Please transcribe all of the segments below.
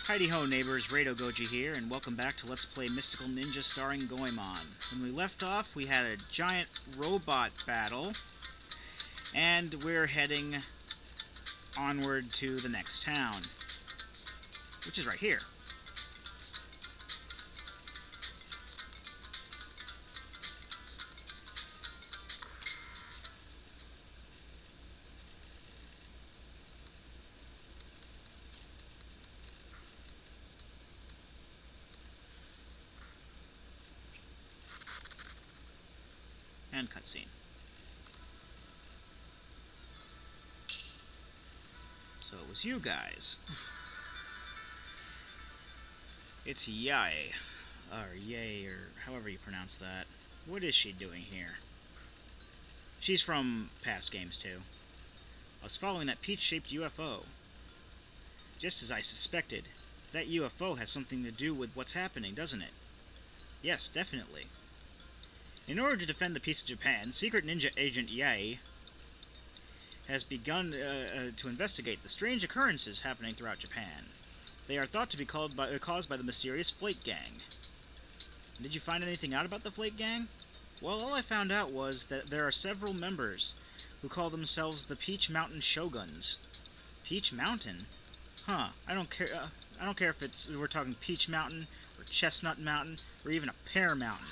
Heidi ho neighbors, Rado Goji here, and welcome back to Let's Play Mystical Ninja starring Goemon. When we left off, we had a giant robot battle, and we're heading onward to the next town, which is right here. And cutscene. So it was you guys. It's Yae. Or Yay, or however you pronounce that. What is she doing here? She's from past games, too. I was following that peach-shaped UFO. Just as I suspected. That UFO has something to do with what's happening, doesn't it? Yes, definitely. In order to defend the peace of Japan, Secret Ninja Agent Yae has begun to investigate the strange occurrences happening throughout Japan. They are thought to be caused by the mysterious Flake Gang. Did you find anything out about the Flake Gang? Well, all I found out was that there are several members who call themselves the Peach Mountain Shoguns. Peach Mountain? Huh, I don't care if we're talking Peach Mountain, or Chestnut Mountain, or even a Pear Mountain.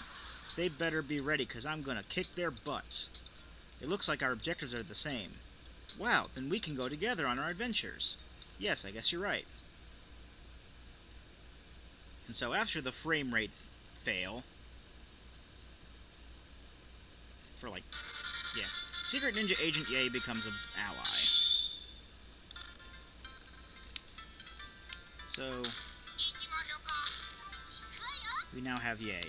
They better be ready, because I'm going to kick their butts. It looks like our objectives are the same. Wow, then we can go together on our adventures. Yes, I guess you're right. And so after the frame rate fail, Secret Ninja Agent Yae becomes an ally. So, we now have Yae.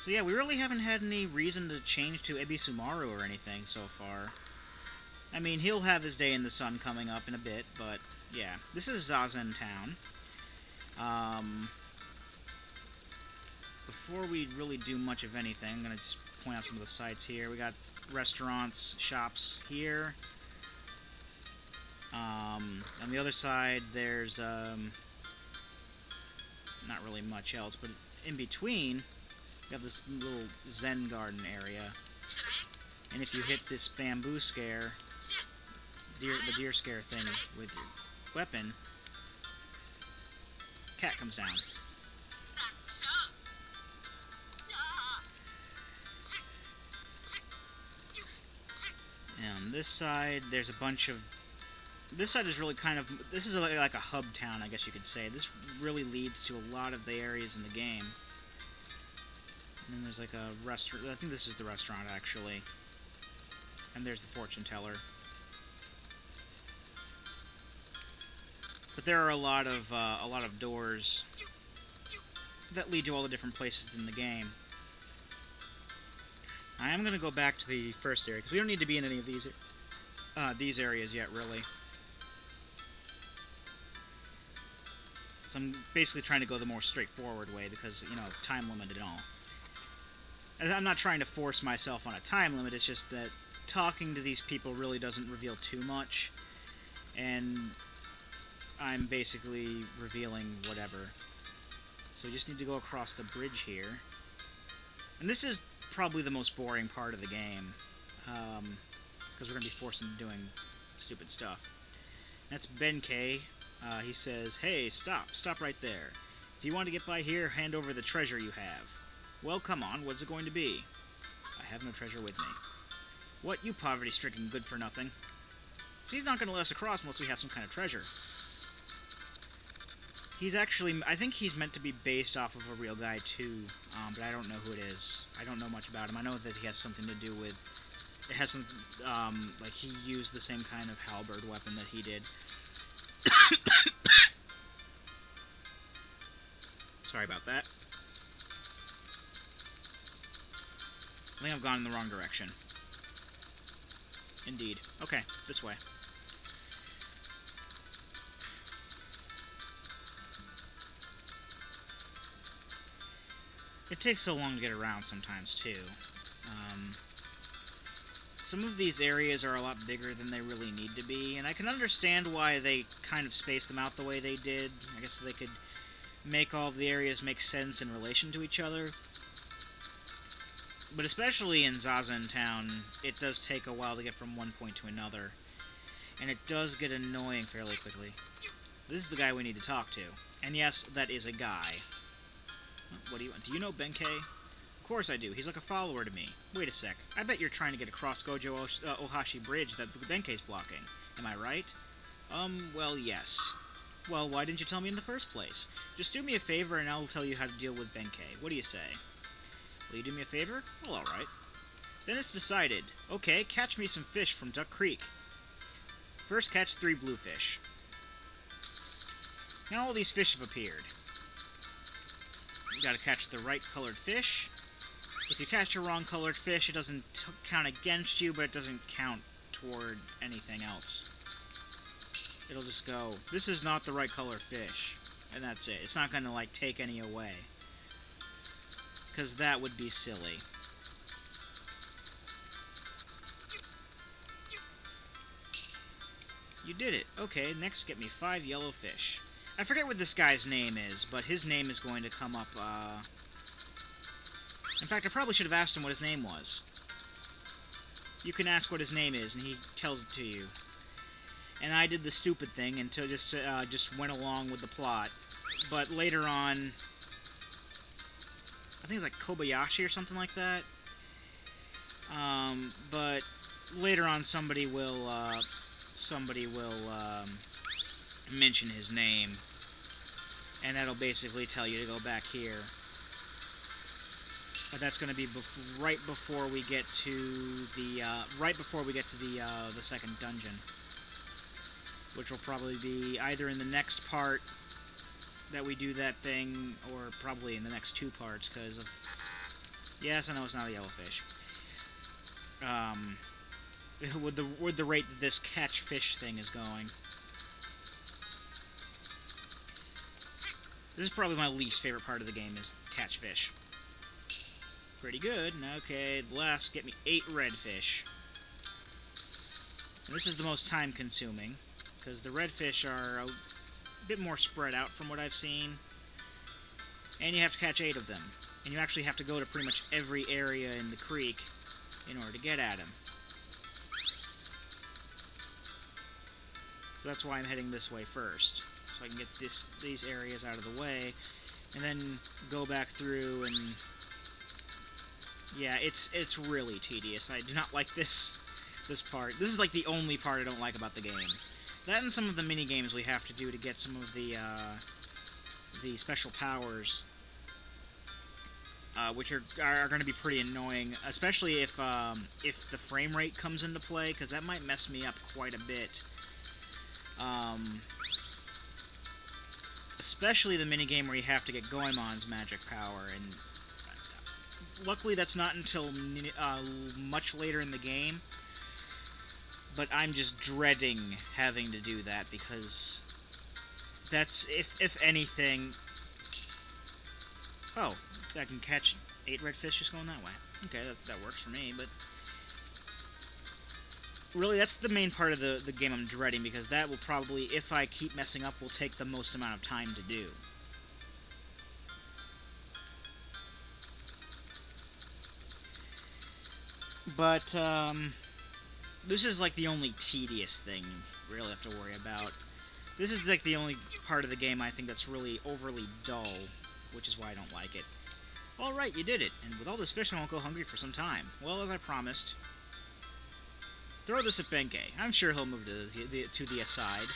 So yeah, we really haven't had any reason to change to Ebisumaru or anything so far. I mean, he'll have his day in the sun coming up in a bit, but yeah. This is Zazen Town. Before we really do much of anything, I'm going to just point out some of the sites here. We got restaurants, shops here. On the other side, there's not really much else, but in between, you have this little Zen garden area. And if you hit this bamboo scare, the deer scare thing with your weapon, cat comes down. And on this side, there's a bunch of... This side is really this is like a hub town, I guess you could say. This really leads to a lot of the areas in the game. And then there's like a restaurant. I think this is the restaurant, actually. And there's the fortune teller. But there are a lot of doors that lead to all the different places in the game. I am going to go back to the first area, because we don't need to be in any of these areas yet, really. So I'm basically trying to go the more straightforward way, because, you know, time limit and all. I'm not trying to force myself on a time limit, it's just that talking to these people really doesn't reveal too much, and I'm basically revealing whatever. So we just need to go across the bridge here. And this is probably the most boring part of the game, because we're going to be forced into doing stupid stuff. That's Benkei. He says, "Hey, stop right there. If you want to get by here, hand over the treasure you have." Well, come on, what's it going to be? I have no treasure with me. What, you poverty-stricken good-for-nothing? So he's not going to let us across unless we have some kind of treasure. He's actually... I think he's meant to be based off of a real guy, too, but I don't know who it is. I don't know much about him. I know that he has something to do with... It has some... like, he used the same kind of halberd weapon that he did. Sorry about that. I think I've gone in the wrong direction. Indeed. Okay, this way. It takes so long to get around sometimes, too. Some of these areas are a lot bigger than they really need to be, and I can understand why they kind of spaced them out the way they did. I guess they could make all of the areas make sense in relation to each other. But especially in Zazen Town, it does take a while to get from one point to another. And it does get annoying fairly quickly. This is the guy we need to talk to. And yes, that is a guy. What do you want? Do you know Benkei? Of course I do. He's like a follower to me. Wait a sec. I bet you're trying to get across Gojo Ohashi Bridge that Benkei's blocking. Am I right? Well, yes. Well, why didn't you tell me in the first place? Just do me a favor and I'll tell you how to deal with Benkei. What do you say? Will you do me a favor? Well, alright. Then it's decided. Okay, catch me some fish from Duck Creek. First catch 3 bluefish. Now all these fish have appeared. You gotta catch the right colored fish. If you catch a wrong colored fish, it doesn't count against you, but it doesn't count toward anything else. It'll just go, this is not the right color fish. And that's it. It's not gonna, like, take any away. Because that would be silly. You did it. Okay, next get me 5 yellow fish. I forget what this guy's name is, but his name is going to come up, In fact, I probably should have asked him what his name was. You can ask what his name is, and he tells it to you. And I did the stupid thing until just went along with the plot. But later on, I think it's like Kobayashi or something like that. But later on, somebody will mention his name, and that'll basically tell you to go back here. But that's going to be right before we get to the the second dungeon, which will probably be either in the next part that we do that thing, or probably in the next 2 parts, because of... Yes, I know it's not a yellowfish. With the rate that this catch fish thing is going. This is probably my least favorite part of the game, is catch fish. Pretty good. Okay, last, get me 8 redfish. And this is the most time-consuming, because the redfish are a bit more spread out from what I've seen. And you have to catch 8 of them. And you actually have to go to pretty much every area in the creek in order to get at them. So that's why I'm heading this way first. So I can get these areas out of the way, and then go back through and... Yeah, it's really tedious. I do not like this part. This is like the only part I don't like about the game. That and some of the mini games we have to do to get some of the special powers, which are going to be pretty annoying, especially if the frame rate comes into play, because that might mess me up quite a bit. Especially the minigame where you have to get Goemon's magic power, and luckily that's not until much later in the game, but I'm just dreading having to do that, because that's, if anything... Oh, I can catch 8 redfish just going that way. Okay, that works for me, but... Really, that's the main part of the game I'm dreading, because that will probably, if I keep messing up, will take the most amount of time to do. But, this is like the only tedious thing you really have to worry about. This is like the only part of the game I think that's really overly dull, which is why I don't like it. Alright, you did it, and with all this fish I won't go hungry for some time. Well, as I promised... Throw this at Benkei. I'm sure he'll move to the aside.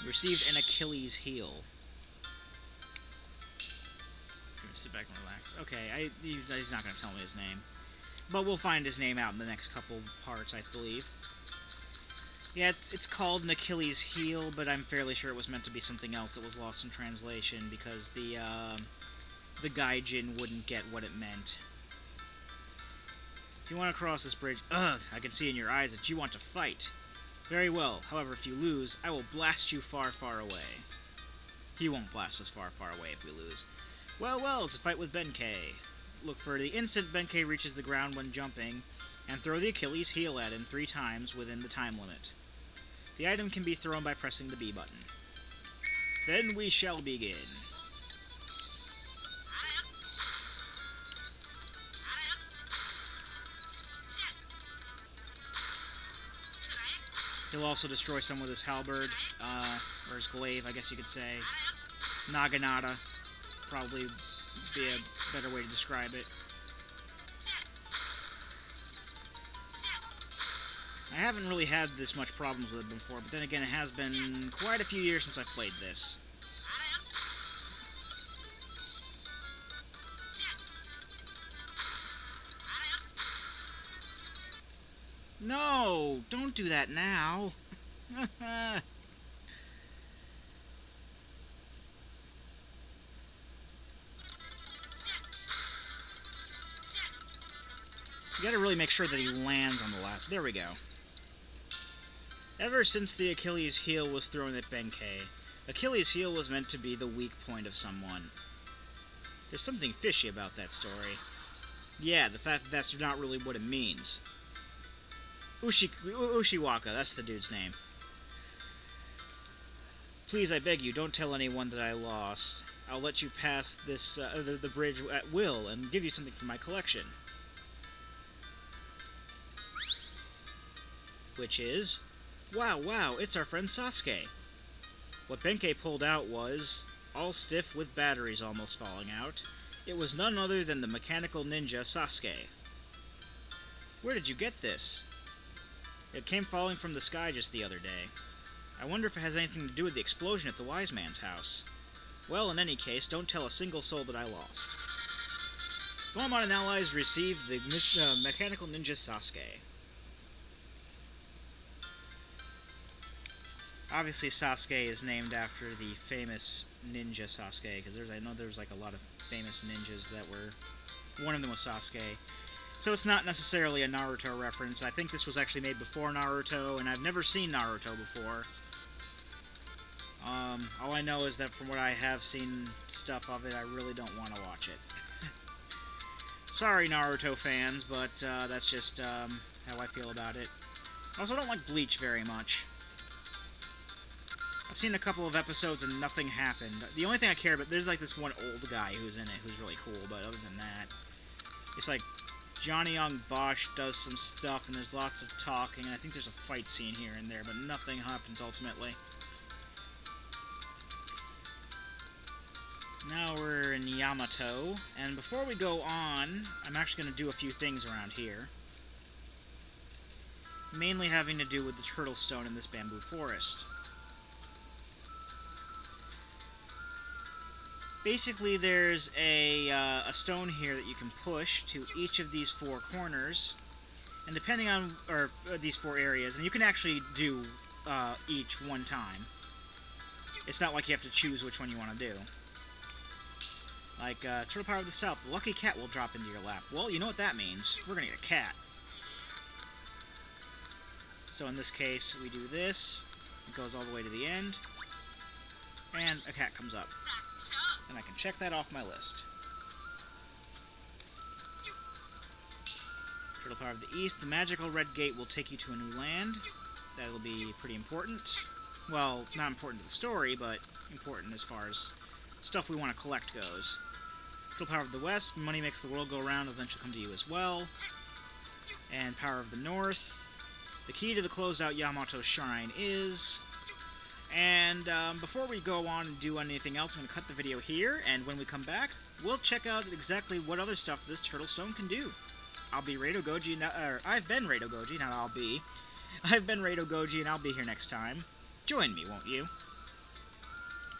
Received an Achilles heel. Sit back and relax. Okay, he's not going to tell me his name. But we'll find his name out in the next couple parts, I believe. Yeah, it's called an Achilles heel, but I'm fairly sure it was meant to be something else that was lost in translation, because the gaijin wouldn't get what it meant. If you want to cross this bridge, I can see in your eyes that you want to fight. Very well. However, if you lose, I will blast you far, far away. He won't blast us far, far away if we lose. Well, well, it's a fight with Benkei. look for the instant Benkei reaches the ground when jumping, and throw the Achilles heel at him 3 times within the time limit. The item can be thrown by pressing the B button. Then we shall begin. He'll also destroy some with his halberd, or his glaive, I guess you could say. Naginata, probably be a better way to describe it. I haven't really had this much problems with it before, but then again, it has been quite a few years since I've played this. No! Don't do that now! You gotta really make sure that he lands on the last... There we go. Ever since the Achilles heel was thrown at Benkei, Achilles heel was meant to be the weak point of someone. There's something fishy about that story. Yeah, the fact that that's not really what it means. Ushiwaka, that's the dude's name. Please, I beg you, don't tell anyone that I lost. I'll let you pass this the bridge at will and give you something from my collection. Which is... Wow, it's our friend Sasuke. What Benkei pulled out was, all stiff with batteries almost falling out, it was none other than the mechanical ninja Sasuke. Where did you get this? It came falling from the sky just the other day. I wonder if it has anything to do with the explosion at the wise man's house. Well, in any case, don't tell a single soul that I lost. Goemon and allies received the mechanical ninja Sasuke. Obviously, Sasuke is named after the famous ninja Sasuke, because I know there's like a lot of famous ninjas that were... One of them was Sasuke. So it's not necessarily a Naruto reference. I think this was actually made before Naruto, and I've never seen Naruto before. All I know is that from what I have seen stuff of it, I really don't want to watch it. Sorry, Naruto fans, but that's just how I feel about it. Also, I don't like Bleach very much. I've seen a couple of episodes and nothing happened. The only thing I care about, there's like this one old guy who's in it who's really cool, but other than that, it's like Johnny Young Bosch does some stuff and there's lots of talking, and I think there's a fight scene here and there, but nothing happens ultimately. Now we're in Yamato, and before we go on, I'm actually going to do a few things around here. Mainly having to do with the turtle stone in this bamboo forest. Basically, there's a stone here that you can push to each of these 4 corners, and depending on these 4 areas, and you can actually do each one time. It's not like you have to choose which one you want to do. Like Turtle Power of the South, the lucky cat will drop into your lap. Well, you know what that means. We're gonna get a cat. So in this case, we do this. It goes all the way to the end, and a cat comes up. And I can check that off my list. Turtle Power of the East. The magical red gate will take you to a new land. That'll be pretty important. Well, not important to the story, but important as far as stuff we want to collect goes. Turtle Power of the West. Money makes the world go round. Eventually come to you as well. And Power of the North. The key to the closed-out Yamato Shrine is... And before we go on and do anything else, I'm going to cut the video here, and when we come back, we'll check out exactly what other stuff this turtle stone can do. I'll be Rado Goji, I've been Rado Goji, not I'll be. I've been Rado Goji, and I'll be here next time. Join me, won't you?